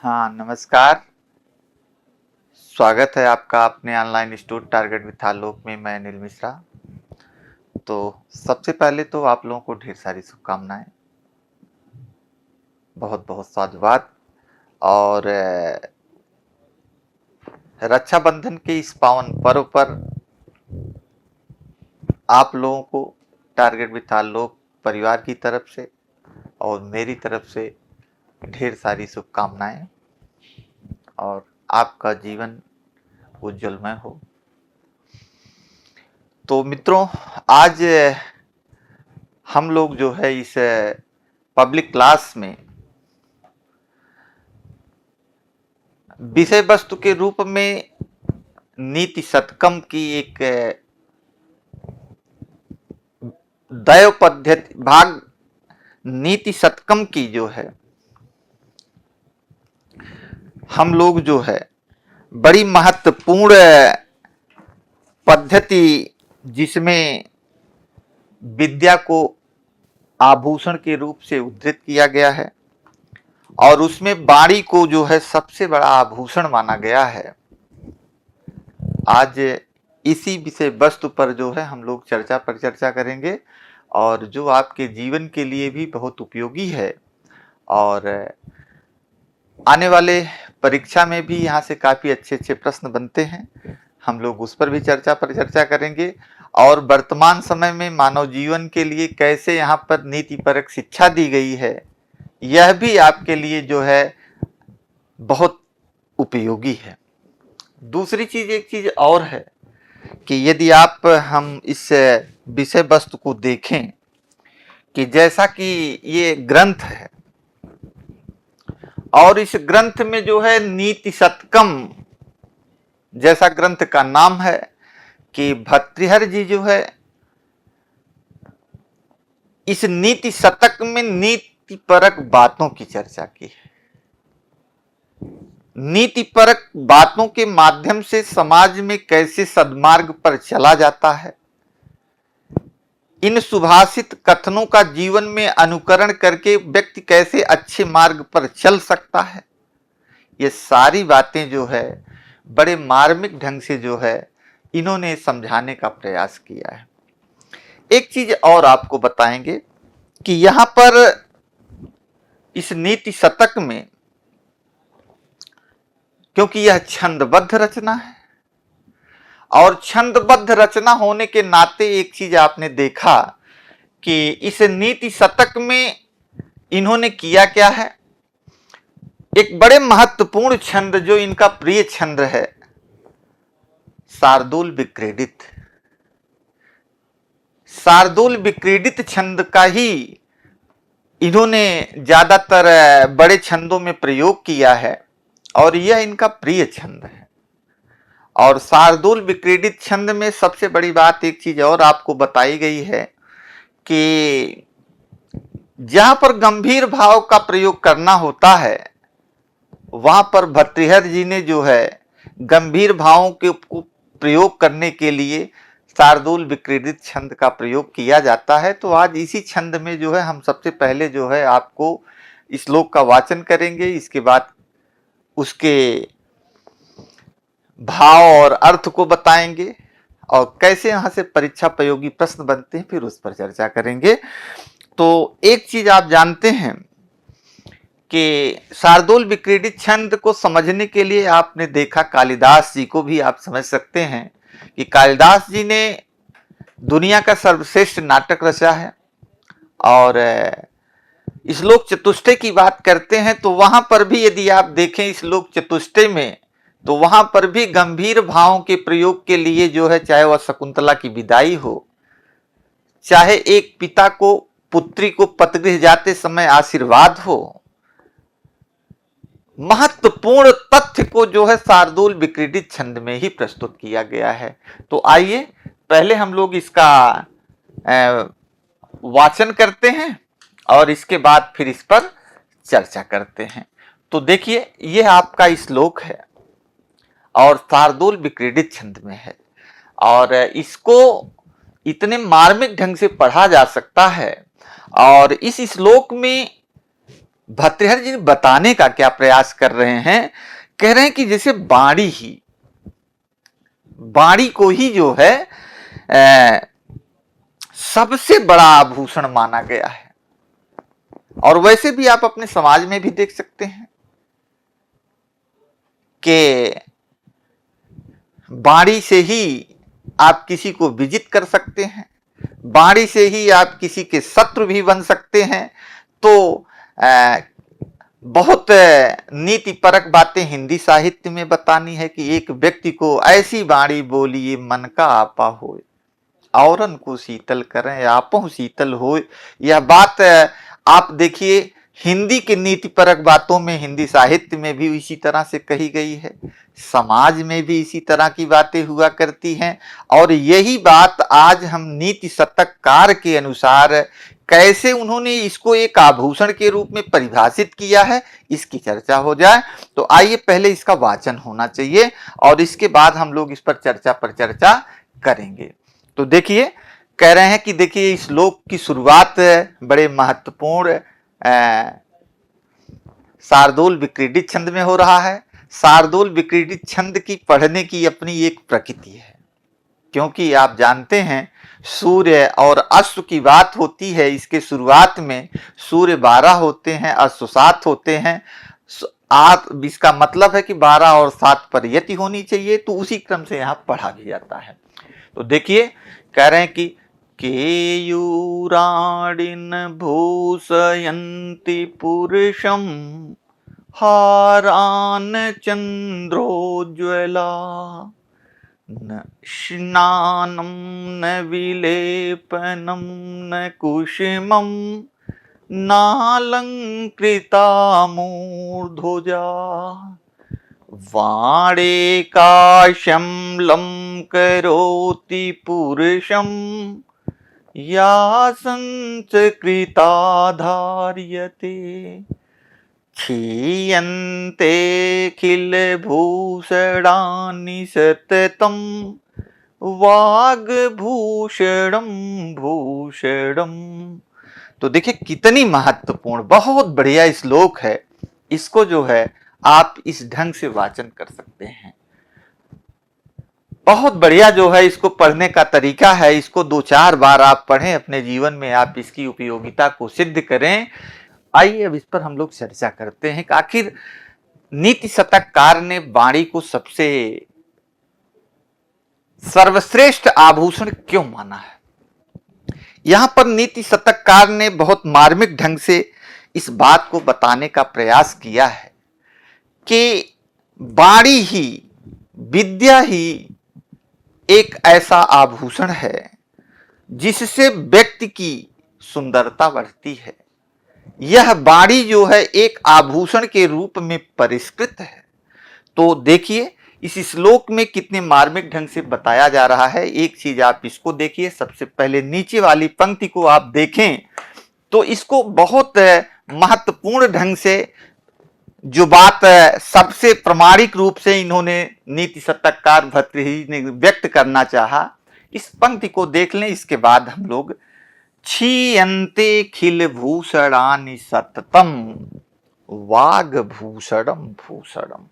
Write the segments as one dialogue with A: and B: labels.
A: हाँ, नमस्कार। स्वागत है आपका अपने ऑनलाइन इंस्टीट्यूट टारगेट विथ आलोक में। मैं अनिल मिश्रा। तो सबसे पहले तो आप लोगों को ढेर सारी शुभकामनाएं, बहुत बहुत साधुवाद। और रक्षाबंधन के इस पावन पर्व पर आप लोगों को टारगेट विथ आलोक परिवार की तरफ से और मेरी तरफ से ढेर सारी शुभकामनाएं, और आपका जीवन उज्जवलमय हो। तो मित्रों, आज हम लोग जो है इस पब्लिक क्लास में विषय वस्तु के रूप में नीति शतकम की एक दैव पद्धति भाग नीति शतकम की जो है हम लोग जो है बड़ी महत्वपूर्ण पद्धति, जिसमें विद्या को आभूषण के रूप से उद्धृत किया गया है और उसमें वाणी को जो है सबसे बड़ा आभूषण माना गया है। आज इसी विषय वस्तु पर जो है हम लोग चर्चा करेंगे और जो आपके जीवन के लिए भी बहुत उपयोगी है और आने वाले परीक्षा में भी यहाँ से काफी अच्छे अच्छे प्रश्न बनते हैं। हम लोग उस पर भी चर्चा करेंगे और वर्तमान समय में मानव जीवन के लिए कैसे यहाँ पर नीतिपरक शिक्षा दी गई है, यह भी आपके लिए जो है बहुत उपयोगी है। दूसरी चीज, एक चीज और है कि यदि आप हम इस विषय वस्तु को देखें कि जैसा कि ये ग्रंथ है और इस ग्रंथ में जो है नीति शतकम जैसा ग्रंथ का नाम है कि भर्तृहरि जी जो है इस नीति शतक में नीति परक बातों की चर्चा की है। नीति परक बातों के माध्यम से समाज में कैसे सद्मार्ग पर चला जाता है, इन सुभाषित कथनों का जीवन में अनुकरण करके व्यक्ति कैसे अच्छे मार्ग पर चल सकता है, ये सारी बातें जो है बड़े मार्मिक ढंग से जो है इन्होंने समझाने का प्रयास किया है। एक चीज और आपको बताएंगे कि यहां पर इस नीति शतक में, क्योंकि यह छंदबद्ध रचना है और छंदबद्ध रचना होने के नाते एक चीज आपने देखा कि इस नीति शतक में इन्होंने किया क्या है, एक बड़े महत्वपूर्ण छंद जो इनका प्रिय छंद है, शार्दूल विक्रीडित। शार्दूल विक्रीडित छंद का ही इन्होंने ज्यादातर बड़े छंदों में प्रयोग किया है और यह इनका प्रिय छंद है। और शार्दूल विक्रीडित छंद में सबसे बड़ी बात एक चीज और आपको बताई गई है कि जहां पर गंभीर भाव का प्रयोग करना होता है वहां पर भर्तृहरि जी ने जो है गंभीर भावों के प्रयोग करने के लिए शार्दूल विक्रीडित छंद का प्रयोग किया जाता है। तो आज इसी छंद में जो है हम सबसे पहले जो है आपको श्लोक का वाचन करेंगे, इसके बाद उसके भाव और अर्थ को बताएंगे और कैसे यहां से परीक्षा प्रयोगी प्रश्न बनते हैं, फिर उस पर चर्चा करेंगे। तो एक चीज आप जानते हैं कि शार्दूल विक्रीडित छंद को समझने के लिए आपने देखा कालिदास जी को भी आप समझ सकते हैं कि कालिदास जी ने दुनिया का सर्वश्रेष्ठ नाटक रचा है और श्लोक चतुष्टय की बात करते हैं तो वहां पर भी यदि आप देखें श्लोक चतुष्टय में तो वहां पर भी गंभीर भावों के प्रयोग के लिए जो है, चाहे वह शकुंतला की विदाई हो, चाहे एक पिता को पुत्री को पतगृह जाते समय आशीर्वाद हो, महत्वपूर्ण तथ्य को जो है शार्दूल विक्रीडित छंद में ही प्रस्तुत किया गया है। तो आइए पहले हम लोग इसका वाचन करते हैं और इसके बाद फिर इस पर चर्चा करते हैं। तो देखिए, यह आपका श्लोक है और शार्दूल विक्रीडित छंद में है और इसको इतने मार्मिक ढंग से पढ़ा जा सकता है। और इस श्लोक में भर्तृहरि जी बताने का क्या प्रयास कर रहे हैं, कह रहे हैं कि जैसे बाड़ी को ही जो है सबसे बड़ा आभूषण माना गया है। और वैसे भी आप अपने समाज में भी देख सकते हैं कि बाड़ी से ही आप किसी को विजित कर सकते हैं, बाड़ी से ही आप किसी के शत्रु भी बन सकते हैं। तो बहुत नीतिपरक बातें हिंदी साहित्य में बतानी है कि एक व्यक्ति को ऐसी बाणी बोलिए मन का आपा होए, औरन को शीतल करें आपो शीतल होए। यह बात आप देखिए हिंदी के नीतिपरक बातों में, हिंदी साहित्य में भी इसी तरह से कही गई है, समाज में भी इसी तरह की बातें हुआ करती हैं। और यही बात आज हम नीति शतककार के अनुसार कैसे उन्होंने इसको एक आभूषण के रूप में परिभाषित किया है, इसकी चर्चा हो जाए। तो आइए पहले इसका वाचन होना चाहिए और इसके बाद हम लोग इस पर चर्चा करेंगे। तो देखिए कह रहे हैं कि देखिए इस श्लोक की शुरुआत बड़े महत्वपूर्ण शार्दूल विक्रीडित छंद में हो रहा है। शार्दूल विक्रीडित छंद की पढ़ने की अपनी एक प्रकृति है, क्योंकि आप जानते हैं सूर्य और अश्व की बात होती है। इसके शुरुआत में सूर्य 12 होते हैं, अश्व 7 होते हैं। इसका मतलब है कि 12 और 7 पर यति होनी चाहिए, तो उसी क्रम से यहाँ पढ़ा भी जाता है। तो देखिए कह रहे हैं कि केयूराडिन भूषयन्ति पुरुषम हारान चंद्रोज्ज्वला न स्नानं न विलेपनं न कुसुमं नालंकृता मूर्धजा वाणेकाशम्लं करोति पुरुषं या संस्कृता धार्यते क्षीयन्ते खिलभूषणानि सततं वाग्भूषणं भूषणम्। तो देखिए कितनी महत्वपूर्ण, बहुत बढ़िया श्लोक है। इसको जो है आप इस ढंग से वाचन कर सकते हैं। बहुत बढ़िया जो है इसको पढ़ने का तरीका है। इसको 2-4 बार आप पढ़ें, अपने जीवन में आप इसकी उपयोगिता को सिद्ध करें। आइए अब इस पर हम लोग चर्चा करते हैं कि आखिर नीति शतककार ने वाणी को सबसे सर्वश्रेष्ठ आभूषण क्यों माना है। यहां पर नीति शतककार ने बहुत मार्मिक ढंग से इस बात को बताने का प्रयास किया है कि वाणी ही, विद्या ही एक ऐसा आभूषण है जिससे व्यक्ति की सुंदरता बढ़ती है। यह वाणी जो है एक आभूषण के रूप में परिष्कृत है। तो देखिए इस श्लोक में कितने मार्मिक ढंग से बताया जा रहा है। एक चीज आप इसको देखिए, सबसे पहले नीचे वाली पंक्ति को आप देखें तो इसको बहुत महत्वपूर्ण ढंग से जो बात सबसे प्रामाणिक रूप से इन्होंने नीति शतककार भर्तृहरि ने व्यक्त करना चाहा, इस पंक्ति को देख लें। इसके बाद हम लोग क्षीयन्ते खिलभूषणानि सततं वाग्भूषणं भूषणम्।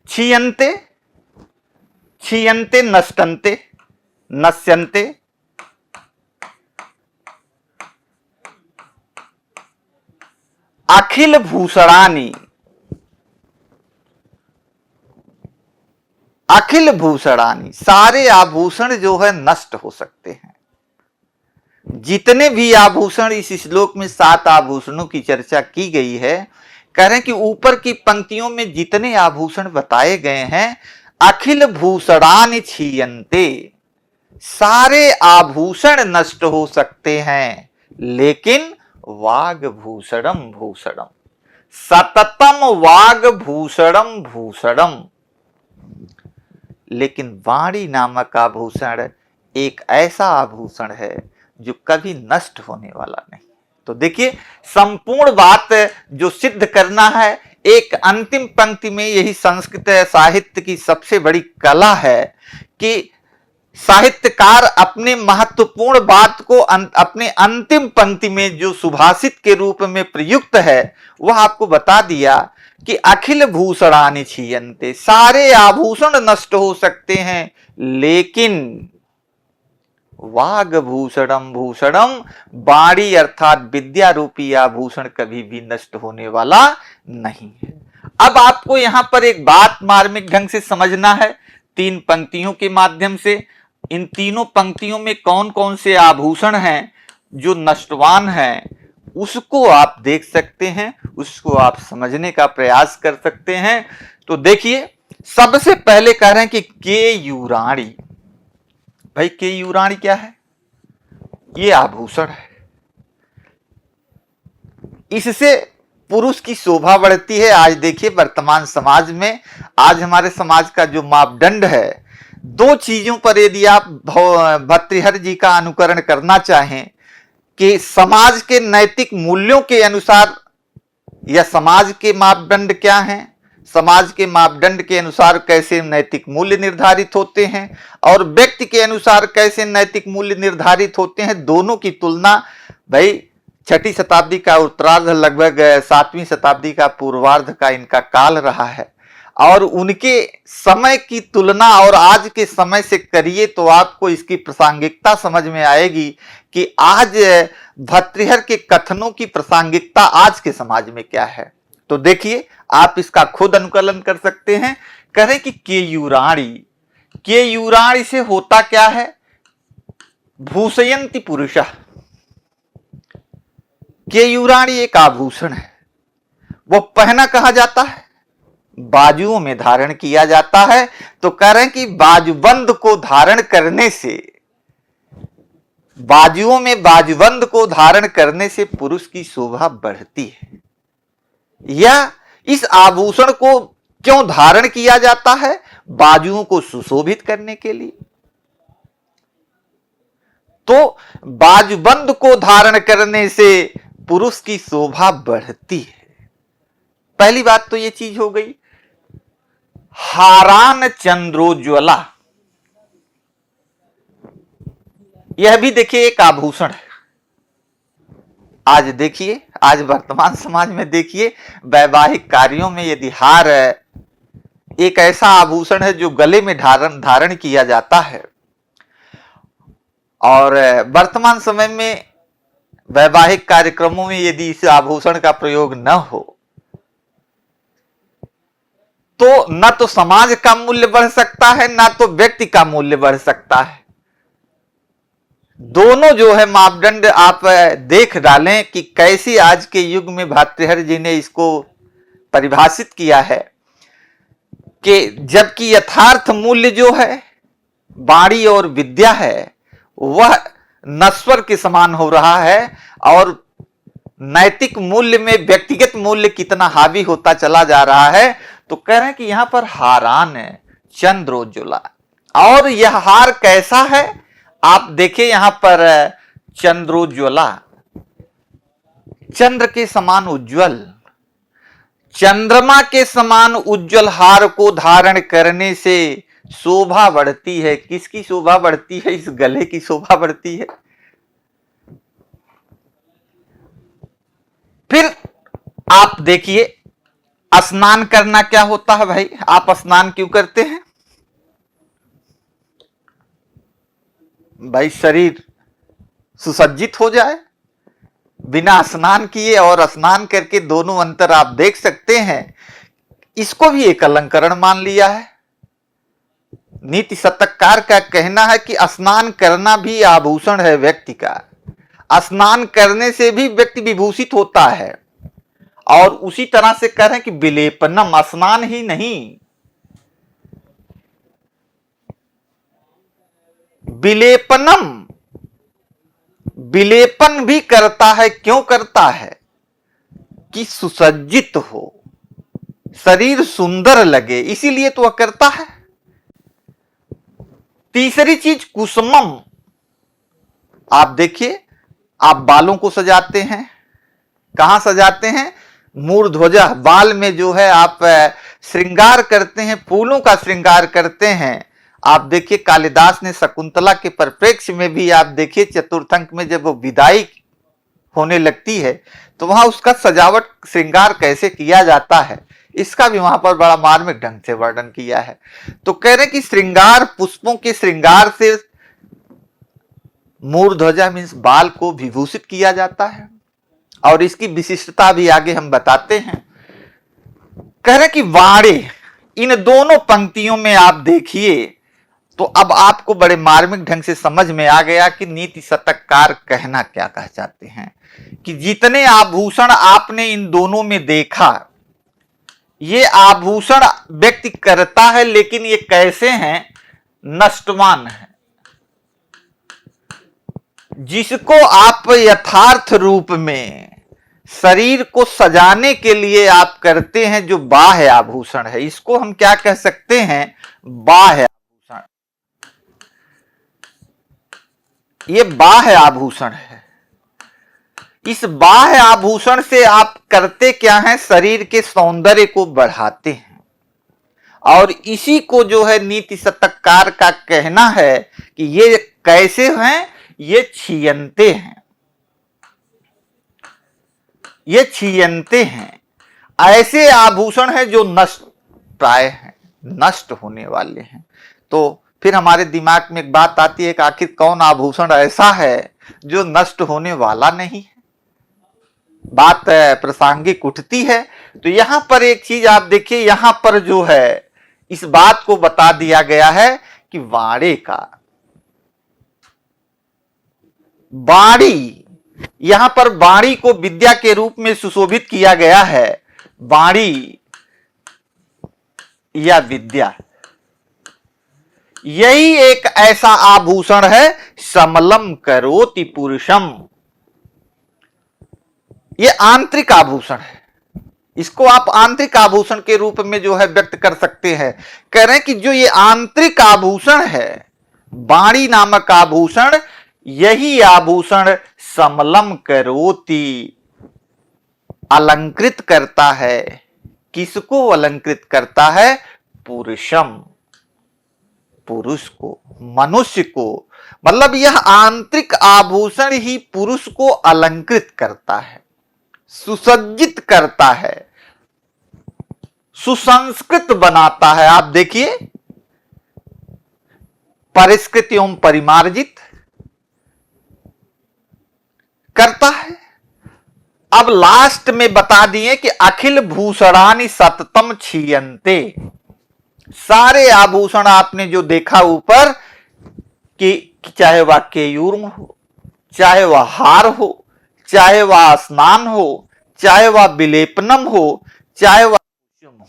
A: क्षीयन्ते, क्षीयन्ते नष्टन्ते, नश्यन्ते, अखिल भूषणानि, अखिल भूषणानि, सारे आभूषण जो है नष्ट हो सकते हैं। जितने भी आभूषण, इस श्लोक में 7 आभूषणों की चर्चा की गई है। कह रहे हैं कि ऊपर की पंक्तियों में जितने आभूषण बताए गए हैं, अखिल भूषणानि क्षीयन्ते, सारे आभूषण नष्ट हो सकते हैं, लेकिन वाग्भूषणम भूषणम, सततम वाग्भूषणम भूषणम। लेकिन वाणी नामक आभूषण एक ऐसा आभूषण है जो कभी नष्ट होने वाला नहीं। तो देखिए संपूर्ण बात जो सिद्ध करना है, एक अंतिम पंक्ति में, यही संस्कृत साहित्य की सबसे बड़ी कला है कि साहित्यकार अपने महत्वपूर्ण बात को अपने अंतिम पंक्ति में जो सुभाषित के रूप में प्रयुक्त है वह आपको बता दिया कि अखिल भूषणानि क्षीयन्ते, सारे आभूषण नष्ट हो सकते हैं, लेकिन वागभूषणम भूषणम, वाणी अर्थात विद्या रूपी आभूषण कभी भी नष्ट होने वाला नहीं है। अब आपको यहां पर एक बात मार्मिक ढंग से समझना है 3 पंक्तियों के माध्यम से। इन तीनों पंक्तियों में कौन कौन से आभूषण हैं जो नष्टवान हैं, उसको आप देख सकते हैं, उसको आप समझने का प्रयास कर सकते हैं। तो देखिए, सबसे पहले कह रहे हैं कि केयूराणी। भाई केयूराणी क्या है? ये आभूषण है, इससे पुरुष की शोभा बढ़ती है। आज देखिए वर्तमान समाज में, आज हमारे समाज का जो मापदंड है, 2 चीजों पर यदि आप भर्तृहरि जी का अनुकरण करना चाहें कि समाज के नैतिक मूल्यों के अनुसार, या समाज के मापदंड क्या हैं, समाज के मापदंड के अनुसार कैसे नैतिक मूल्य निर्धारित होते हैं और व्यक्ति के अनुसार कैसे नैतिक मूल्य निर्धारित होते हैं, दोनों की तुलना भाई 6वीं शताब्दी का उत्तरार्ध लगभग 7वीं शताब्दी का पूर्वार्ध का इनका काल रहा है। और उनके समय की तुलना और आज के समय से करिए तो आपको इसकी प्रासंगिकता समझ में आएगी कि आज भर्तृहरि के कथनों की प्रासंगिकता आज के समाज में क्या है। तो देखिए, आप इसका खुद अनुकलन कर सकते हैं। करें कि केयूराणी, केयूराणी से होता क्या है? भूषयन्ति पुरुषः। केयूराणी एक आभूषण है, वो पहना कहा जाता है, बाजुओं में धारण किया जाता है। तो कह रहे हैं कि बाजूबंद को धारण करने से, बाजुओं में बाजूबंद को धारण करने से पुरुष की शोभा बढ़ती है। या इस आभूषण को क्यों धारण किया जाता है? बाजुओं को सुशोभित करने के लिए। तो बाजूबंद को धारण करने से पुरुष की शोभा बढ़ती है। पहली बात तो यह चीज हो गई। हारान चंद्रोज्वला, यह भी देखिए एक आभूषण है। आज देखिए, आज वर्तमान समाज में देखिए, वैवाहिक कार्यों में यदि हार एक ऐसा आभूषण है जो गले में धारण किया जाता है। और वर्तमान समय में वैवाहिक कार्यक्रमों में यदि इस आभूषण का प्रयोग न हो तो न तो समाज का मूल्य बढ़ सकता है, ना तो व्यक्ति का मूल्य बढ़ सकता है। दोनों जो है मापदंड आप देख डालें कि कैसी आज के युग में भर्तृहरि जी ने इसको परिभाषित किया है कि जबकि यथार्थ मूल्य जो है वाणी और विद्या है वह नश्वर के समान हो रहा है, और नैतिक मूल्य में व्यक्तिगत मूल्य कितना हावी होता चला जा रहा है। तो कह रहे हैं कि यहां पर हारान है चंद्रोज्वला। और यह हार कैसा है? आप देखिए यहां पर चंद्रोज्वला, चंद्र के समान उज्जवल, चंद्रमा के समान उज्जवल हार को धारण करने से शोभा बढ़ती है। किसकी शोभा बढ़ती है? इस गले की शोभा बढ़ती है। फिर आप देखिए, स्नान करना क्या होता है भाई? आप स्नान क्यों करते हैं? भाई शरीर सुसज्जित हो जाए। बिना स्नान किए और स्नान करके दोनों अंतर आप देख सकते हैं। इसको भी एक अलंकरण मान लिया है। नीति शतककार का कहना है कि स्नान करना भी आभूषण है व्यक्ति का। स्नान करने से भी व्यक्ति विभूषित होता है। और उसी तरह से कह रहे हैं कि विलेपनम, स्नान ही नहीं, विलेपनम, विलेपन भी करता है। क्यों करता है? कि सुसज्जित हो, शरीर सुंदर लगे, इसीलिए तो वह करता है। तीसरी चीज कुसुमम। आप देखिए, आप बालों को सजाते हैं, कहां सजाते हैं? मूर्ध्वजा, बाल में जो है आप श्रृंगार करते हैं, फूलों का श्रृंगार करते हैं। आप देखिए कालिदास ने शकुंतला के परिप्रेक्ष्य में भी आप देखिए चतुर्थ अंक में जब वो विदाई होने लगती है तो वहां उसका सजावट श्रृंगार कैसे किया जाता है, इसका भी वहां पर बड़ा मार्मिक ढंग से वर्णन किया है। तो कह रहे कि श्रृंगार, पुष्पों के श्रृंगार से मूर्ध्वजा मीन्स बाल को विभूषित किया जाता है, और इसकी विशिष्टता भी आगे हम बताते हैं। कह रहे कि वाणे, इन दोनों पंक्तियों में आप देखिए तो अब आपको बड़े मार्मिक ढंग से समझ में आ गया कि नीति शतककार कहना क्या कह चाहते हैं, कि जितने आभूषण आपने इन दोनों में देखा, ये आभूषण व्यक्ति करता है, लेकिन ये कैसे हैं? नष्टवान है। जिसको आप यथार्थ रूप में शरीर को सजाने के लिए आप करते हैं, जो बाह्य आभूषण है, इसको हम क्या कह सकते हैं? बाह्य आभूषण। ये बाह्य आभूषण है। इस बाह्य आभूषण से आप करते क्या हैं? शरीर के सौंदर्य को बढ़ाते हैं। और इसी को जो है नीति शतककार का कहना है कि ये कैसे हैं? ये छीयंते हैं, ये छीयंते हैं। ऐसे आभूषण है जो नष्ट प्राय हैं, नष्ट होने वाले हैं। तो फिर हमारे दिमाग में एक बात आती है कि आखिर कौन आभूषण ऐसा है जो नष्ट होने वाला नहीं है? बात प्रासंगिक उठती है। तो यहां पर एक चीज आप देखिए, यहां पर जो है इस बात को बता दिया गया है कि वाणे का, वाणी, यहां पर वाणी को विद्या के रूप में सुशोभित किया गया है। वाणी या विद्या, यही एक ऐसा आभूषण है, समलम करोति पुरुषम। ये आंतरिक आभूषण है, इसको आप आंतरिक आभूषण के रूप में जो है व्यक्त कर सकते हैं। कह रहे हैं कि जो ये आंतरिक आभूषण है, वाणी नामक आभूषण, यही आभूषण समलम करोति, अलंकृत करता है। किसको अलंकृत करता है? पुरुषम, पुरुष को, मनुष्य को। मतलब यह आंतरिक आभूषण ही पुरुष को अलंकृत करता है, सुसज्जित करता है, सुसंस्कृत बनाता है। आप देखिए, परिष्कृत एवं परिमार्जित करता है। अब लास्ट में बता दिए कि अखिल भूषणानि सततम छीयन्ते। सारे आभूषण आपने जो देखा ऊपर, कि चाहे वह केयूर हो, चाहे वह हार हो, चाहे वह स्नान हो, चाहे वह विलेपनम हो, चाहे वह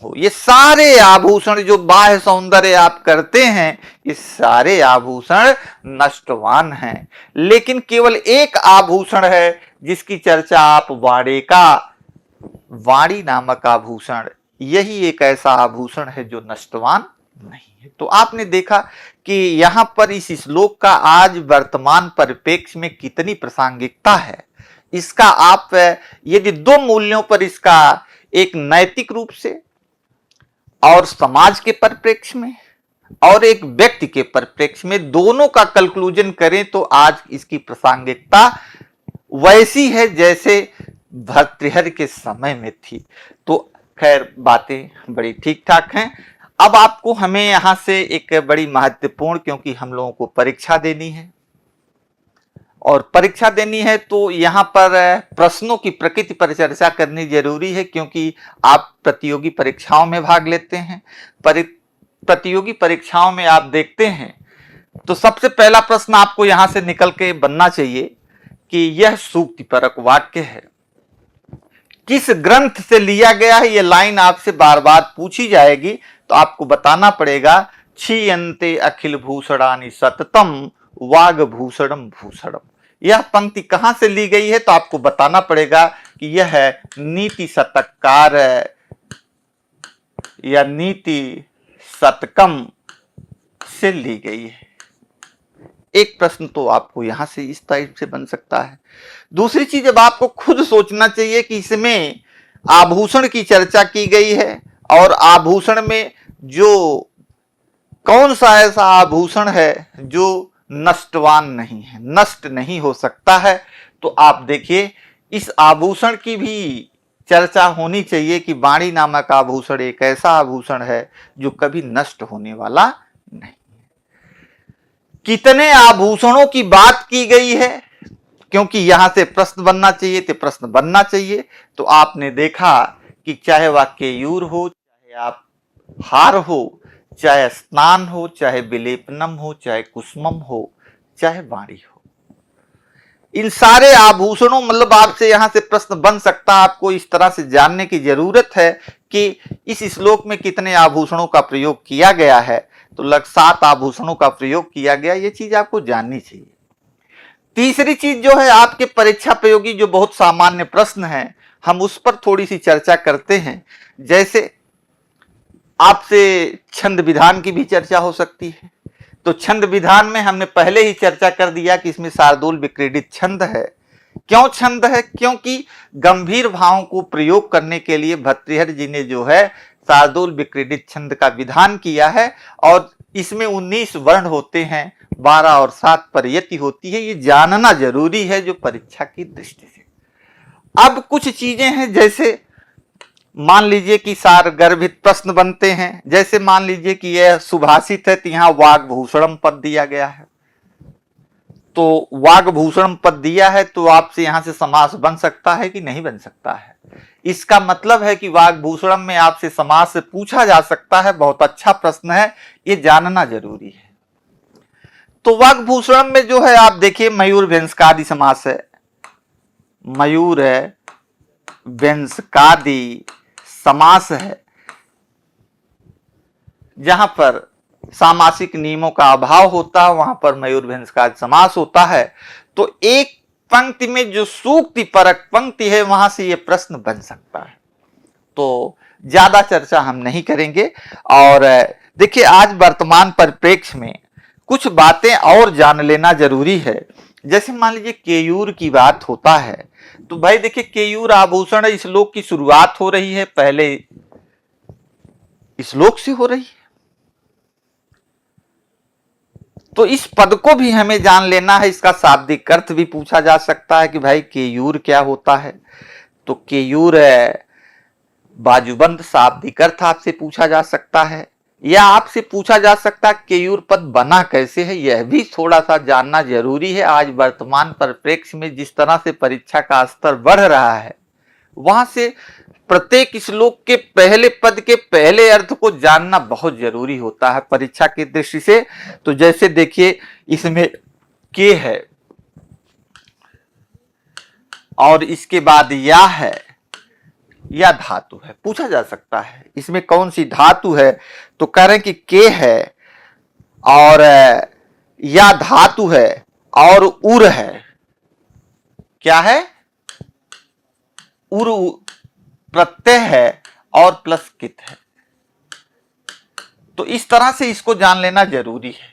A: हो, ये सारे आभूषण जो बाह्य सौंदर्य आप करते हैं, ये सारे आभूषण नष्टवान हैं। लेकिन केवल एक आभूषण है जिसकी चर्चा आप वाणे का, वाणी नामक आभूषण, यही एक ऐसा आभूषण है जो नष्टवान नहीं है। तो आपने देखा कि यहां पर इस श्लोक का आज वर्तमान परिप्रेक्ष्य में कितनी प्रासंगिकता है। इसका आप यदि दो मूल्यों पर इसका, एक नैतिक रूप से और समाज के परिप्रेक्ष्य में, और एक व्यक्ति के परिप्रेक्ष्य में, दोनों का कंक्लूजन करें तो आज इसकी प्रासंगिकता वैसी है जैसे भर्तृहरि के समय में थी। तो खैर बातें बड़ी ठीक ठाक हैं। अब आपको हमें यहां से एक बड़ी महत्वपूर्ण, क्योंकि हम लोगों को परीक्षा देनी है, और परीक्षा देनी है तो यहां पर प्रश्नों की प्रकृति पर चर्चा करनी जरूरी है, क्योंकि आप प्रतियोगी परीक्षाओं में भाग लेते हैं। प्रतियोगी परीक्षाओं में आप देखते हैं तो सबसे पहला प्रश्न आपको यहां से निकल के बनना चाहिए कि यह सूक्तिपरक वाक्य है, किस ग्रंथ से लिया गया है। यह लाइन आपसे बार बार पूछी जाएगी, तो आपको बताना पड़ेगा, छीयन्ते अखिल भूषणानि सततम वागभूषणम भूषणम। यह पंक्ति कहां से ली गई है, तो आपको बताना पड़ेगा कि यह नीति शतककार या नीति शतकम से ली गई है। एक प्रश्न तो आपको यहां से इस टाइप से बन सकता है। दूसरी चीज, अब आपको खुद सोचना चाहिए कि इसमें आभूषण की चर्चा की गई है, और आभूषण में जो कौन सा ऐसा आभूषण है जो नष्टवान नहीं है, नष्ट नहीं हो सकता है? तो आप देखिए, इस आभूषण की भी चर्चा होनी चाहिए कि बाणी नामक आभूषण एक ऐसा आभूषण है जो कभी नष्ट होने वाला नहीं। कितने आभूषणों की बात की गई है, क्योंकि यहां से प्रश्न बनना चाहिए, तो प्रश्न बनना चाहिए। तो आपने देखा कि चाहे वह केयूर हो, चाहे आप हार हो, चाहे स्नान हो, चाहे विलेपनम हो, चाहे कुसुमम हो, चाहे बाणी हो, इन सारे आभूषणों, मतलब आपसे यहां से प्रश्न बन सकता है। आपको इस तरह से जानने की जरूरत है कि इस श्लोक में कितने आभूषणों का प्रयोग किया गया है। तो लगभग 7 आभूषणों का प्रयोग किया गया, ये चीज आपको जाननी चाहिए। तीसरी चीज जो है आपके परीक्षा प्रयोगी जो बहुत सामान्य प्रश्न है, हम उस पर थोड़ी सी चर्चा करते हैं। जैसे आपसे छंद विधान की भी चर्चा हो सकती है। तो छंद विधान में हमने पहले ही चर्चा कर दिया कि इसमें शार्दूल विक्रीडित छंद है। क्यों छंद है? क्योंकि गंभीर भावों को प्रयोग करने के लिए भर्तृहरि जी ने जो है शार्दूल विक्रीडित छंद का विधान किया है। और इसमें 19 वर्ण होते हैं, 12 और 7 पर यति होती है। ये जानना जरूरी है जो परीक्षा की दृष्टि से। अब कुछ चीजें हैं, जैसे मान लीजिए कि सारगर्भित प्रश्न बनते हैं। जैसे मान लीजिए कि यह सुभाषित है, तो यहां वाग्भूषणम पद दिया गया है। तो वाग्भूषणम पद दिया है, तो आपसे यहां से समास बन सकता है कि नहीं बन सकता है? इसका मतलब है कि वाग्भूषणम में आपसे समास से पूछा जा सकता है। बहुत अच्छा प्रश्न है, ये जानना जरूरी है। तो वाग्भूषणम में जो है आप देखिए मयूर व्यंजकादि समास है। मयूर है, व्यंजकादि समास है, जहां पर सामासिक नियमों का अभाव होता है वहां पर मयूर व्यंजकादि समास होता है। तो एक पंक्ति में जो सूक्ति परक पंक्ति है वहां से यह प्रश्न बन सकता है। तो ज्यादा चर्चा हम नहीं करेंगे। और देखिए आज वर्तमान परिप्रेक्ष्य में कुछ बातें और जान लेना जरूरी है। जैसे मान लीजिए केयूर की बात होता है, तो भाई देखिए केयूर आभूषण इस श्लोक की शुरुआत हो रही है, पहले श्लोक से हो रही है। तो इस पद को भी हमें जान लेना है। इसका शाब्दिक अर्थ भी पूछा जा सकता है कि भाई केयूर क्या होता है। तो केयूर बाजूबंद शाब्दिक अर्थ आपसे पूछा जा सकता है, या आपसे पूछा जा सकता है केयूर पद बना कैसे है, यह भी थोड़ा सा जानना जरूरी है। आज वर्तमान परिप्रेक्ष्य में जिस तरह से परीक्षा का स्तर बढ़ रहा है, वहां से प्रत्येक श्लोक के पहले पद के पहले अर्थ को जानना बहुत जरूरी होता है परीक्षा की दृष्टि से। तो जैसे देखिए इसमें के है और इसके बाद या है, या धातु है, पूछा जा सकता है इसमें कौन सी धातु है। तो कह रहे हैं कि के है और या धातु है और उर है। क्या है? उर प्रत्यय है और प्लस कित है। तो इस तरह से इसको जान लेना जरूरी है।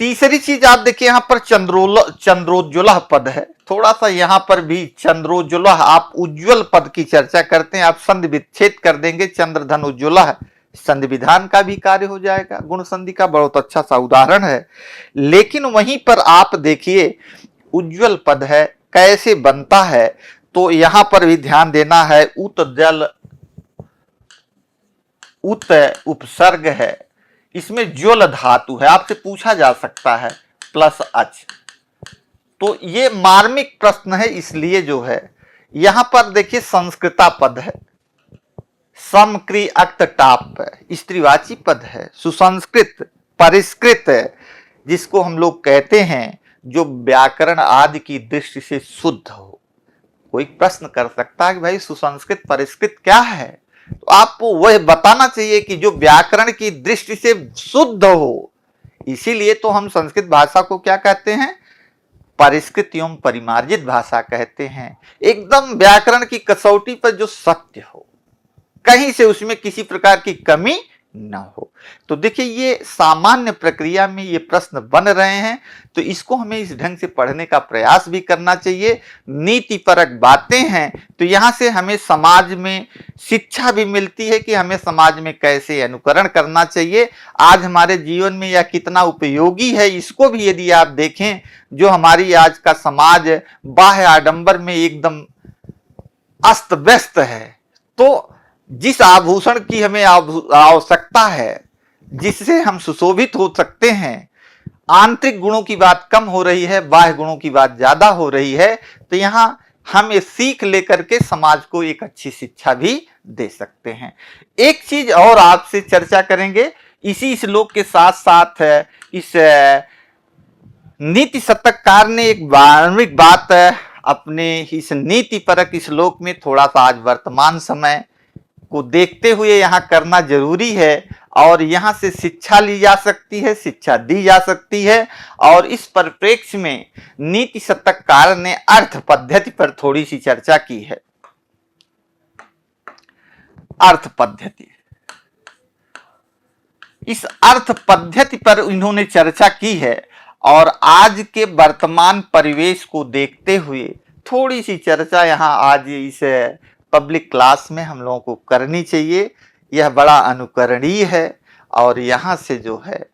A: तीसरी चीज आप देखिए यहां पर चंद्रोज्ज्वल पद है। थोड़ा सा यहां पर भी चंद्रोज्ज्वल, आप उज्ज्वल पद की चर्चा करते हैं, आप संधि विच्छेद कर देंगे, चंद्रधन उज्ज्वल संधि विधान का भी कार्य हो जाएगा। गुण संधि का बहुत अच्छा सा उदाहरण है। लेकिन वहीं पर आप देखिए उज्ज्वल पद है, कैसे बनता है, तो यहां पर भी ध्यान देना है। उत जल, उत उपसर्ग है, इसमें ज्वल धातु है, आपसे पूछा जा सकता है, प्लस अच। तो ये मार्मिक प्रश्न है, इसलिए जो है यहां पर देखिए संस्कृता पद है, समक्री अक्त टाप स्त्रीवाची पद है, सुसंस्कृत परिष्कृत, जिसको हम लोग कहते हैं जो व्याकरण आदि की दृष्टि से शुद्ध हो। कोई प्रश्न कर सकता है कि भाई सुसंस्कृत परिष्कृत क्या है, तो आपको वह बताना चाहिए कि जो व्याकरण की दृष्टि से शुद्ध हो। इसीलिए तो हम संस्कृत भाषा को क्या कहते हैं? परिष्कृत एवं परिमार्जित भाषा कहते हैं। एकदम व्याकरण की कसौटी पर जो सत्य हो, कहीं से उसमें किसी प्रकार की कमी न हो। तो देखिए ये सामान्य प्रक्रिया में ये प्रश्न बन रहे हैं, तो इसको हमें इस ढंग से पढ़ने का प्रयास भी करना चाहिए। नीतिपरक बातें हैं, तो यहाँ से हमें समाज में शिक्षा भी मिलती है कि हमें समाज में कैसे अनुकरण करना चाहिए। आज हमारे जीवन में यह कितना उपयोगी है, इसको भी यदि आप देखें, जो हमारी आज का समाज बाह्य आडंबर में एकदम अस्त व्यस्त है, तो जिस आभूषण की हमें आवश्यकता है, जिससे हम सुशोभित हो सकते हैं, आंतरिक गुणों की बात कम हो रही है, बाह्य गुणों की बात ज्यादा हो रही है। तो यहाँ हम ये सीख लेकर के समाज को एक अच्छी शिक्षा भी दे सकते हैं। एक चीज और आपसे चर्चा करेंगे इसी श्लोक के साथ साथ, इस नीति शतककार ने एक मार्मिक बात अपने इस नीति परक श्लोक में थोड़ा सा आज वर्तमान समय को देखते हुए यहाँ करना जरूरी है, और यहाँ से शिक्षा ली जा सकती है, शिक्षा दी जा सकती है। और इस परिप्रेक्ष्य में नीति शतककार ने अर्थ पद्धति पर थोड़ी सी चर्चा की है। अर्थ पद्धति, इस अर्थ पद्धति पर इन्होंने चर्चा की है, और आज के वर्तमान परिवेश को देखते हुए थोड़ी सी चर्चा यहाँ आज इस पब्लिक क्लास में हम लोगों को करनी चाहिए। यह बड़ा अनुकरणीय है, और यहाँ से जो है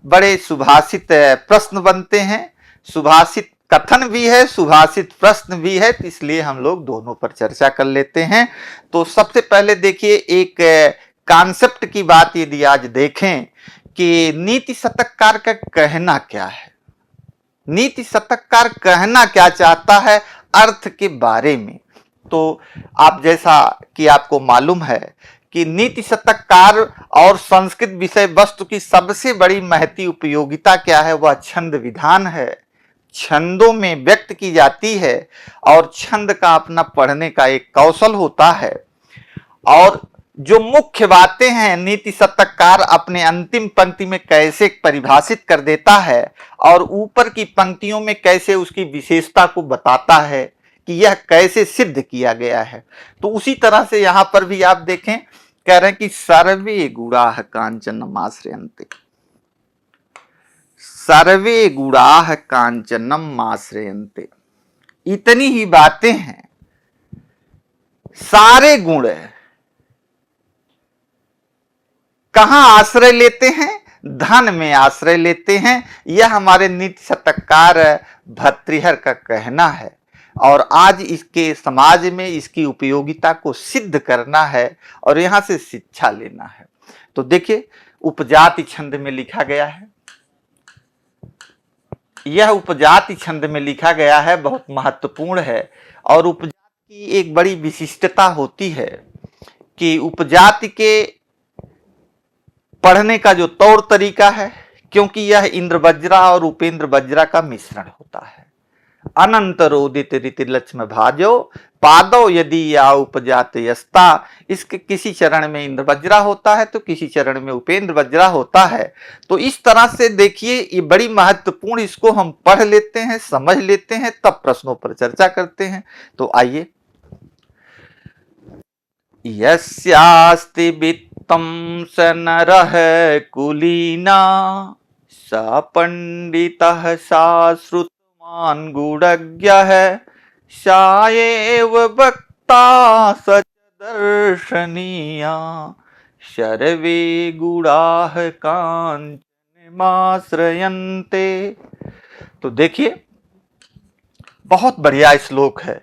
A: बड़े सुभाषित प्रश्न बनते हैं, सुभाषित कथन भी है, सुभाषित प्रश्न भी है, तो इसलिए हम लोग दोनों पर चर्चा कर लेते हैं। तो सबसे पहले देखिए, एक कॉन्सेप्ट की बात यदि आज देखें कि नीति शतककार का कहना क्या है, नीति शतककार कहना क्या चाहता है अर्थ के बारे में। तो आप जैसा कि आपको मालूम है कि नीति शतककार और संस्कृत विषय वस्तु की सबसे बड़ी महती उपयोगिता क्या है, वह छंद विधान है। छंदों में व्यक्त की जाती है, और छंद का अपना पढ़ने का एक कौशल होता है। और जो मुख्य बातें हैं नीति शतककार अपने अंतिम पंक्ति में कैसे परिभाषित कर देता है, और ऊपर की पंक्तियों में कैसे उसकी विशेषता को बताता है कि यह कैसे सिद्ध किया गया है। तो उसी तरह से यहाँ पर भी आप देखें, कह रहे हैं कि सर्वे गुणाः कांचनम आश्रयन्ते, सर्वे गुणाः कांचनम आश्रयन्ते। इतनी ही बातें हैं, सारे गुण कहां आश्रय लेते हैं, धन में आश्रय लेते हैं। यह हमारे नीति शतककार भर्तृहरि का कहना है, और आज इसके समाज में इसकी उपयोगिता को सिद्ध करना है, और यहां से शिक्षा लेना है। तो देखिए, उपजाति छंद में लिखा गया है, यह उपजाति छंद में लिखा गया है, बहुत महत्वपूर्ण है। और उपजाति की एक बड़ी विशिष्टता होती है कि उपजाति के पढ़ने का जो तौर तरीका है, क्योंकि यह इंद्र वज्रा और उपेंद्र वज्रा का मिश्रण होता है। अनंतरोदित रीति लक्ष्म भाजो पादो यदि या उपजात यस्ता, इसके किसी चरण में इंद्र वज्रा होता है तो किसी चरण में उपेंद्र वज्रा होता है। तो इस तरह से देखिए, ये बड़ी महत्वपूर्ण, इसको हम पढ़ लेते हैं, समझ लेते हैं, तब प्रश्नों पर चर्चा करते हैं। तो आइए, यस्यास्ति वित्तं स नरः कुलीना, स पंडितः सा श्रुतवान् गुणज्ञः, सा एव वक्ता स च दर्शनीया, सर्वे गुणाः कांचनमाश्रयन्ते। तो देखिए, बहुत बढ़िया श्लोक है।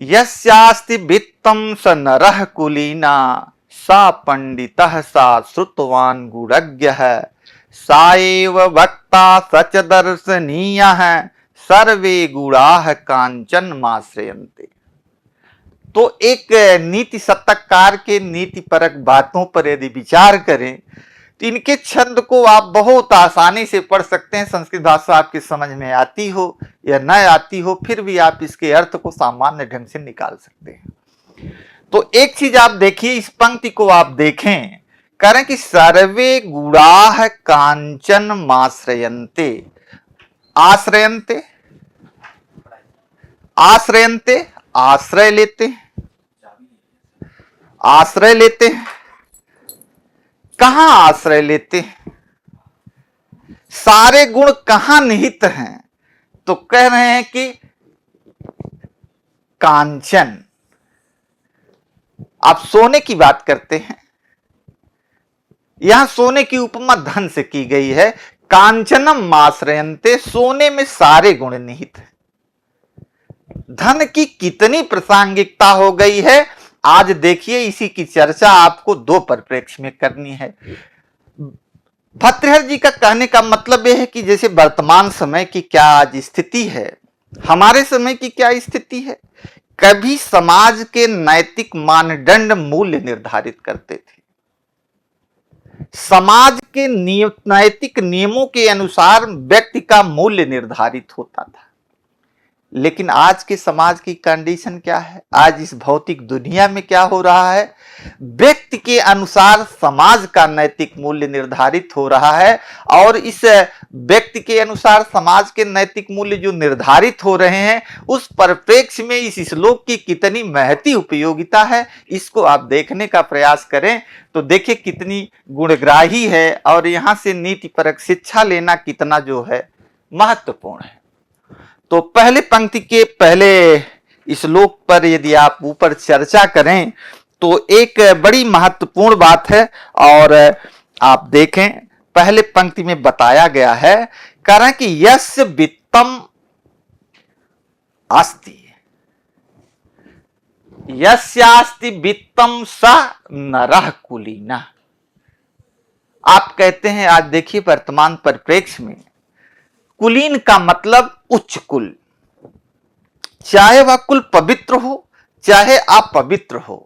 A: यस्यास्ति वित्तं स नरः कुलीना, सा पंडितः सा श्रुतवान् गुणज्ञः, सा एव वक्ता स च दर्शनीयः, सर्वे गुणाः कांचनमाश्रयन्ते। तो एक नीति शतककार के नीति परक बातों पर यदि विचार करें, तो इनके छंद को आप बहुत आसानी से पढ़ सकते हैं। संस्कृत भाषा आपकी समझ में आती हो या न आती हो, फिर भी आप इसके अर्थ को सामान्य ढंग से निकाल सकते हैं। तो एक चीज आप देखिए, इस पंक्ति को आप देखें, कह रहे हैं कि सर्वे गुणाः कांचनमाश्रयन्ते। आश्रयन्ते, आश्रयन्ते आश्रय लेते हैं, आश्रय लेते हैं। कहां आश्रय लेते हैं, सारे गुण कहां निहित हैं? तो कह रहे हैं कि कांचन। आप सोने की बात करते हैं, यहां सोने की उपमा धन से की गई है। कांचनम आश्रयन्ते, सोने में सारे गुण निहित हैं। धन की कितनी प्रासंगिकता हो गई है, आज देखिए। इसी की चर्चा आपको दो परिप्रेक्ष्य में करनी है। भर्तृहरि जी का कहने का मतलब यह है कि जैसे वर्तमान समय की क्या आज स्थिति है, हमारे समय की क्या स्थिति है। कभी समाज के नैतिक मानदंड मूल्य निर्धारित करते थे, समाज के नैतिक नियमों के अनुसार व्यक्ति का मूल्य निर्धारित होता था। लेकिन आज के समाज की कंडीशन क्या है, आज इस भौतिक दुनिया में क्या हो रहा है, व्यक्ति के अनुसार समाज का नैतिक मूल्य निर्धारित हो रहा है। और इस व्यक्ति के अनुसार समाज के नैतिक मूल्य जो निर्धारित हो रहे हैं, उस परिप्रेक्ष्य में इस श्लोक की कितनी महती उपयोगिता है, इसको आप देखने का प्रयास करें तो देखिए कितनी गुणग्राही है, और यहां से नीतिपरक शिक्षा लेना कितना जो है महत्वपूर्ण है। तो पहले पंक्ति के पहले श्लोक पर यदि आप ऊपर चर्चा करें तो एक बड़ी महत्वपूर्ण बात है। और आप देखें पहले पंक्ति में बताया गया है, कारण कि यस्य वित्तम अस्ति, यस्यास्ति वित्तम स नरः कुलीनः। आप कहते हैं, आज देखिए वर्तमान परिप्रेक्ष्य में कुलीन का मतलब उच्च कुल, चाहे वह कुल पवित्र हो चाहे अपवित्र हो।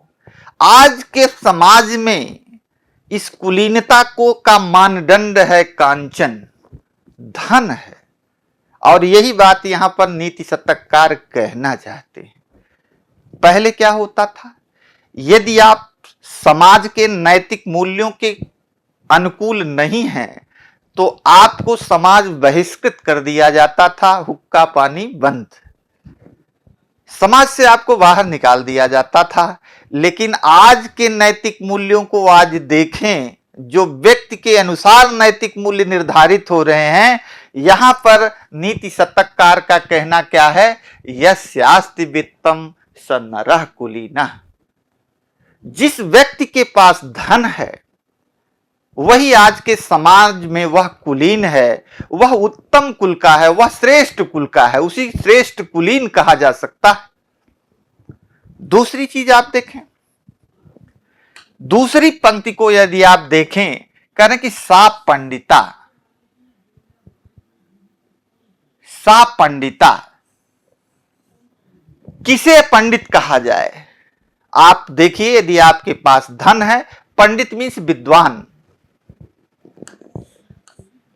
A: आज के समाज में इस कुलीनता को का मानदंड है कांचन, धन है। और यही बात यहां पर नीति शतककार कहना चाहते हैं। पहले क्या होता था, यदि आप समाज के नैतिक मूल्यों के अनुकूल नहीं हैं तो आपको समाज बहिष्कृत कर दिया जाता था, हुक्का पानी बंद, समाज से आपको बाहर निकाल दिया जाता था। लेकिन आज के नैतिक मूल्यों को आज देखें, जो व्यक्ति के अनुसार नैतिक मूल्य निर्धारित हो रहे हैं, यहां पर नीति शतककार का कहना क्या है, यस्यास्ति वित्तम स नरः कुलीनः। जिस व्यक्ति के पास धन है वही आज के समाज में वह कुलीन है, वह उत्तम कुल का है, वह श्रेष्ठ कुल का है, उसी श्रेष्ठ कुलीन कहा जा सकता है। दूसरी चीज आप देखें, दूसरी पंक्ति को यदि आप देखें, कह रहे कि सा पंडिता, सा पंडिता, किसे पंडित कहा जाए। आप देखिए, यदि आपके पास धन है, पंडित मीन्स विद्वान,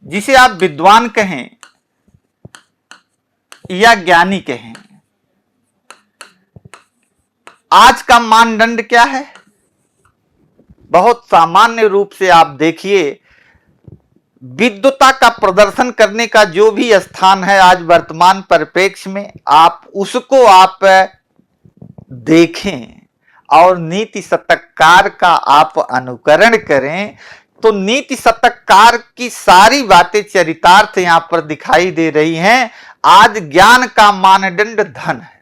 A: जिसे आप विद्वान कहें या ज्ञानी कहें। आज का मानदंड क्या है, बहुत सामान्य रूप से आप देखिए, विद्वता का प्रदर्शन करने का जो भी स्थान है आज वर्तमान परिप्रेक्ष्य में, आप उसको आप देखें और नीति शतककार का आप अनुकरण करें तो नीति शतककार की सारी बातें चरितार्थ यहां पर दिखाई दे रही हैं। आज ज्ञान का मानदंड धन है,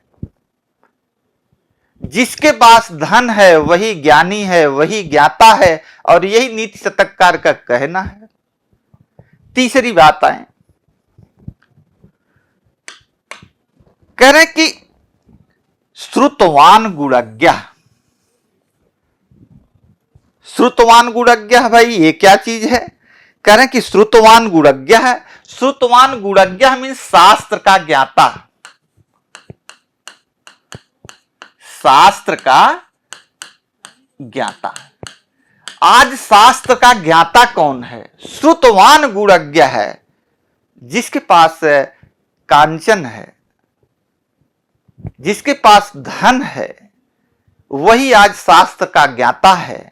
A: जिसके पास धन है वही ज्ञानी है, वही ज्ञाता है, और यही नीति शतककार का कहना है। तीसरी बात आए, कह रहे कि श्रुतवान गुणज्ञ। श्रुतवान गुणज्ञ, भाई ये क्या चीज है, कह रहे कि श्रुतवान गुणज्ञ है। श्रुतवान गुणज्ञ मीन्स शास्त्र का ज्ञाता, शास्त्र का ज्ञाता। आज शास्त्र का ज्ञाता कौन है, श्रुतवान गुणज्ञ है, जिसके पास कांचन है, जिसके पास धन है, वही आज शास्त्र का ज्ञाता है।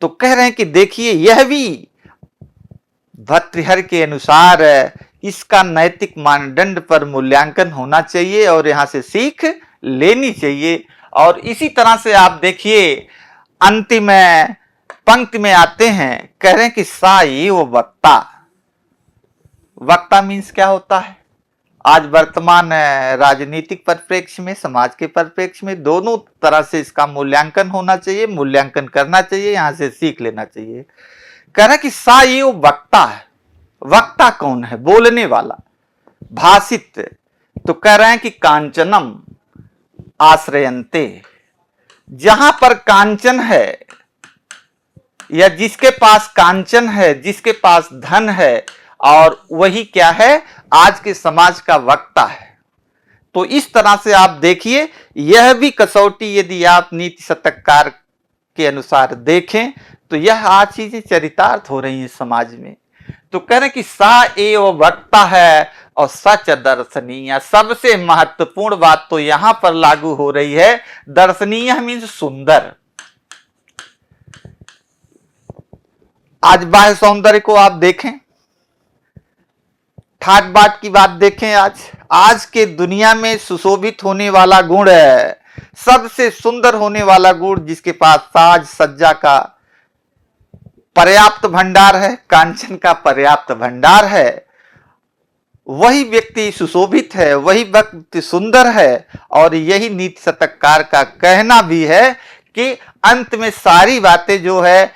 A: तो कह रहे हैं कि देखिए, यह भी भर्तृहरि के अनुसार इसका नैतिक मानदंड पर मूल्यांकन होना चाहिए और यहां से सीख लेनी चाहिए। और इसी तरह से आप देखिए, अंतिम पंक्ति में आते हैं, कह रहे हैं कि सा ये वो वक्ता। वक्ता मीन्स क्या होता है? आज वर्तमान राजनीतिक परिप्रेक्ष्य में, समाज के परिप्रेक्ष्य में, दोनों तरह से इसका मूल्यांकन होना चाहिए, मूल्यांकन करना चाहिए, यहां से सीख लेना चाहिए। कह रहा है कि सा ये वो वक्ता है। वक्ता कौन है? बोलने वाला, भाषित। तो कह रहे हैं कि कांचनम आश्रयन्ते। जहां पर कांचन है या जिसके पास कांचन है, जिसके पास धन है, और वही क्या है? आज के समाज का वक्ता है। तो इस तरह से आप देखिए, यह भी कसौटी यदि आप नीति शतककार के अनुसार देखें तो यह आज चीजें चरितार्थ हो रही हैं समाज में। तो कह रहे कि सा एव वक्ता है और सच दर्शनीय। सबसे महत्वपूर्ण बात तो यहां पर लागू हो रही है। दर्शनीय मीन्स सुंदर। आज बाह्य सौंदर्य को आप देखें, ठाट बाट की बात देखें, आज के दुनिया में सुशोभित होने वाला गुण है, सबसे सुंदर होने वाला गुण, जिसके पास साज सज्जा का पर्याप्त भंडार है, कांचन का पर्याप्त भंडार है, वही व्यक्ति सुशोभित है, वही व्यक्ति सुंदर है। और यही नीति शतककार का कहना भी है कि अंत में सारी बातें जो है,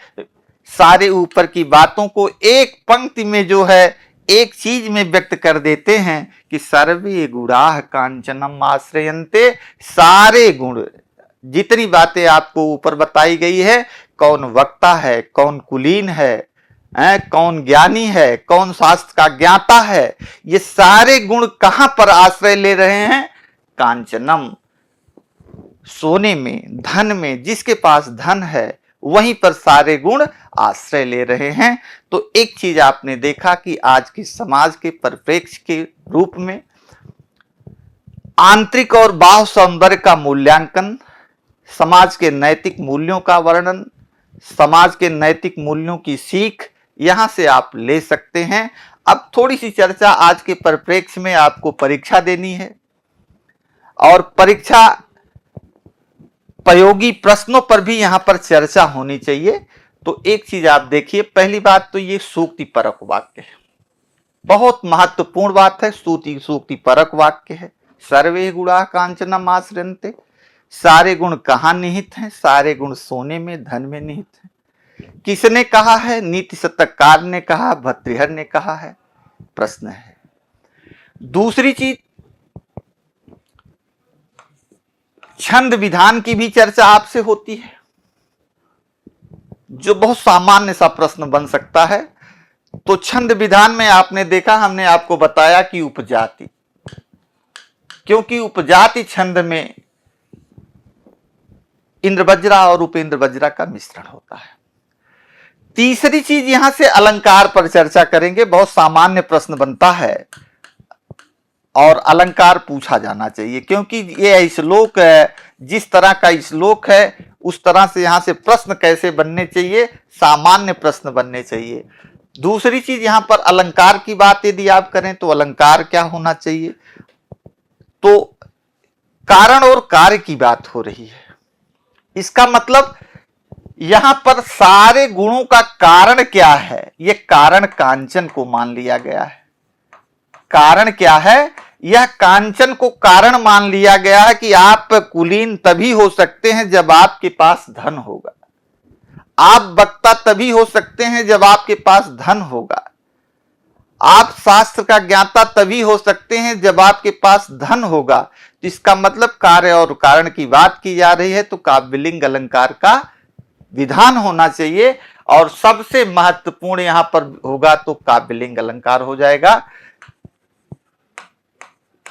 A: सारे ऊपर की बातों को एक पंक्ति में जो है, एक चीज में व्यक्त कर देते हैं कि सर्वे गुणाः कांचनम आश्रयन्ते। सारे गुण, जितनी बातें आपको ऊपर बताई गई है, कौन वक्ता है, कौन कुलीन है, कौन ज्ञानी है, कौन शास्त्र का ज्ञाता है, ये सारे गुण कहां पर आश्रय ले रहे हैं? कांचनम, सोने में, धन में। जिसके पास धन है वहीं पर सारे गुण आश्रय ले रहे हैं। तो एक चीज आपने देखा कि आज के समाज के परिप्रेक्ष्य के रूप में आंतरिक और बाह्य सौंदर्य का मूल्यांकन, समाज के नैतिक मूल्यों का वर्णन, समाज के नैतिक मूल्यों की सीख यहां से आप ले सकते हैं। अब थोड़ी सी चर्चा आज के परिप्रेक्ष्य में, आपको परीक्षा देनी है और परीक्षा प्रयोगी प्रश्नों पर भी यहां पर चर्चा होनी चाहिए। तो एक चीज आप देखिए, पहली बात तो ये सूक्ति परक वाक्य है, बहुत महत्वपूर्ण बात है। सूक्ति परक वाक्य है। सर्वे गुणा कांचनम आश्रयन्ते। सारे गुण कहां निहित हैं? सारे गुण सोने में, धन में निहित हैं। किसने कहा है? नीति शतककार ने कहा, भर्तृहरि ने कहा है? प्रश्न है। दूसरी चीज, छंद विधान की भी चर्चा आपसे होती है, जो बहुत सामान्य सा प्रश्न बन सकता है। तो छंद विधान में आपने देखा, हमने आपको बताया कि उपजाति, क्योंकि उपजाति छंद में इंद्रवज्रा और उपेंद्र वज्रा का मिश्रण होता है। तीसरी चीज, यहां से अलंकार पर चर्चा करेंगे। बहुत सामान्य प्रश्न बनता है और अलंकार पूछा जाना चाहिए, क्योंकि ये श्लोक है, जिस तरह का श्लोक है उस तरह से यहां से प्रश्न कैसे बनने चाहिए? सामान्य प्रश्न बनने चाहिए। दूसरी चीज, यहां पर अलंकार की बात यदि आप करें तो अलंकार क्या होना चाहिए? तो कारण और कार्य की बात हो रही है। इसका मतलब यहां पर सारे गुणों का कारण क्या है? यह कारण कांचन को मान लिया गया है। कारण क्या है? यह कांचन को कारण मान लिया गया है कि आप कुलीन तभी हो सकते हैं जब आपके पास धन होगा, आप वक्ता तभी हो सकते हैं जब आपके पास धन होगा, आप शास्त्र का ज्ञाता तभी हो सकते हैं जब आपके पास धन होगा। तो इसका मतलब कार्य और कारण की बात की जा रही है, तो काव्यलिंग अलंकार का विधान होना चाहिए। और सबसे महत्वपूर्ण यहां पर होगा तो काव्यलिंग अलंकार हो जाएगा।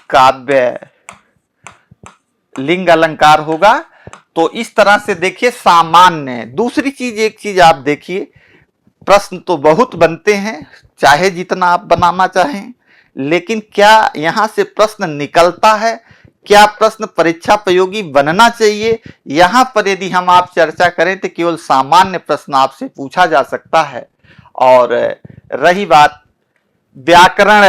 A: काव्य लिंग अलंकार होगा। तो इस तरह से देखिए सामान्य। दूसरी चीज, एक चीज आप देखिए, प्रश्न तो बहुत बनते हैं, चाहे जितना आप बनाना चाहें, लेकिन क्या यहां से प्रश्न निकलता है? क्या प्रश्न परीक्षा प्रयोगी बनना चाहिए? यहां पर यदि हम आप चर्चा करें तो केवल सामान्य प्रश्न आपसे पूछा जा सकता है। और रही बात व्याकरण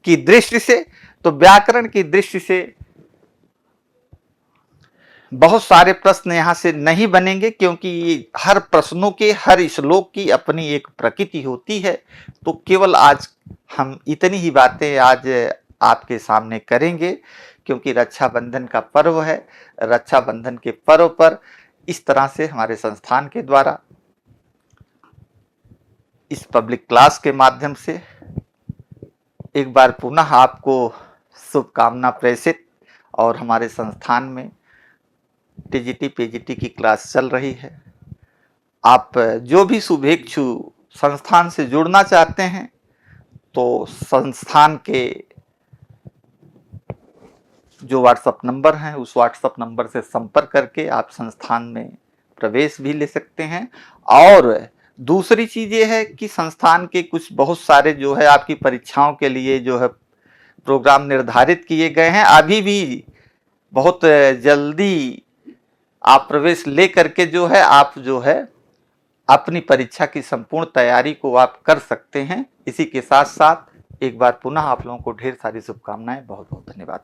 A: की दृष्टि से, तो व्याकरण की दृष्टि से बहुत सारे प्रश्न यहाँ से नहीं बनेंगे, क्योंकि हर प्रश्नों के, हर श्लोक की अपनी एक प्रकृति होती है। तो केवल आज हम इतनी ही बातें आज आपके सामने करेंगे, क्योंकि रक्षाबंधन का पर्व है। रक्षाबंधन के पर्व पर इस तरह से हमारे संस्थान के द्वारा इस पब्लिक क्लास के माध्यम से एक बार पुनः आपको शुभकामना प्रेषित। और हमारे संस्थान में टीजीटी पीजीटी की क्लास चल रही है। आप जो भी शुभेच्छु संस्थान से जुड़ना चाहते हैं तो संस्थान के जो व्हाट्सएप नंबर हैं उस व्हाट्सएप नंबर से संपर्क करके आप संस्थान में प्रवेश भी ले सकते हैं। और दूसरी चीज ये है कि संस्थान के कुछ बहुत सारे जो है आपकी परीक्षाओं के लिए जो है प्रोग्राम निर्धारित किए गए हैं। अभी भी बहुत जल्दी आप प्रवेश ले करके जो है आप जो है अपनी परीक्षा की संपूर्ण तैयारी को आप कर सकते हैं। इसी के साथ साथ एक बार पुनः आप लोगों को ढेर सारी शुभकामनाएं। बहुत बहुत धन्यवाद।